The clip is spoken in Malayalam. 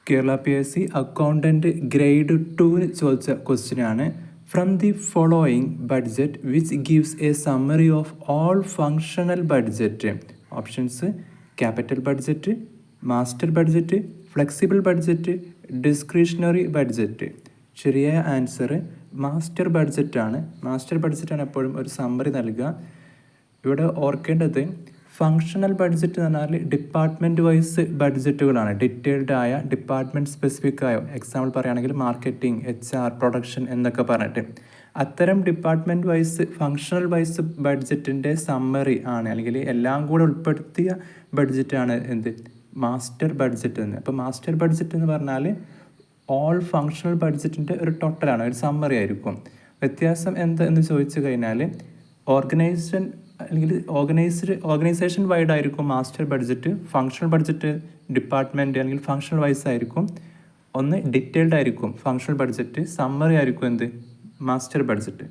കേരള PSC അക്കൗണ്ടൻറ്റ് ഗ്രേഡ് 2 ചോദിച്ച ക്വസ്റ്റ്യനാണ്. From the following budget which gives A summary of all functional budget. Options: capital budget, master budget, flexible budget, discretionary budget. ശരിയായ ആൻസർ മാസ്റ്റർ ബഡ്ജറ്റാണ്. മാസ്റ്റർ ബഡ്ജറ്റാണ് എപ്പോഴും ഒരു സമ്മറി നൽകുക. ഇവിടെ ഓർക്കേണ്ടത് ഫങ്ഷണൽ ബഡ്ജറ്റ് എന്ന് പറഞ്ഞാൽ ഡിപ്പാർട്ട്മെൻറ്റ് വൈസ് ബഡ്ജറ്റുകളാണ്. ഡീറ്റെയിൽഡ് ആയ ഡിപ്പാർട്ട്മെൻറ്റ് സ്പെസിഫിക് ആയ, എക്സാമ്പിൾ പറയുകയാണെങ്കിൽ മാർക്കറ്റിംഗ്, HR, പ്രൊഡക്ഷൻ എന്നൊക്കെ പറഞ്ഞിട്ട് അത്തരം ഡിപ്പാർട്ട്മെൻറ്റ് വൈസ് ഫങ്ഷണൽ വൈസ് ബഡ്ജറ്റിൻ്റെ സമ്മറി ആണ്, അല്ലെങ്കിൽ എല്ലാം കൂടെ ഉൾപ്പെടുത്തിയ ബഡ്ജറ്റാണ് എന്ത് മാസ്റ്റർ ബഡ്ജറ്റ് എന്ന്. അപ്പോൾ മാസ്റ്റർ ബഡ്ജറ്റ് എന്ന് പറഞ്ഞാൽ ഓൾ ഫങ്ഷണൽ ബഡ്ജറ്റിൻ്റെ ഒരു ടോട്ടലാണ്, ഒരു സമ്മറി ആയിരിക്കും. വ്യത്യാസം എന്ത് എന്ന് ചോദിച്ചു കഴിഞ്ഞാൽ ഓർഗനൈസേഷൻ വൈഡ് ആയിരിക്കും master budget. Functional budget department അല്ലെങ്കിൽ ഫങ്ഷണൽ വൈസ് ആയിരിക്കും. ഒന്ന് ഡീറ്റെയിൽഡ് ആയിരിക്കും ഫങ്ഷണൽ ബഡ്ജറ്റ്, സമ്മറി ആയിരിക്കും എന്ത് മാസ്റ്റർ ബഡ്ജറ്റ്.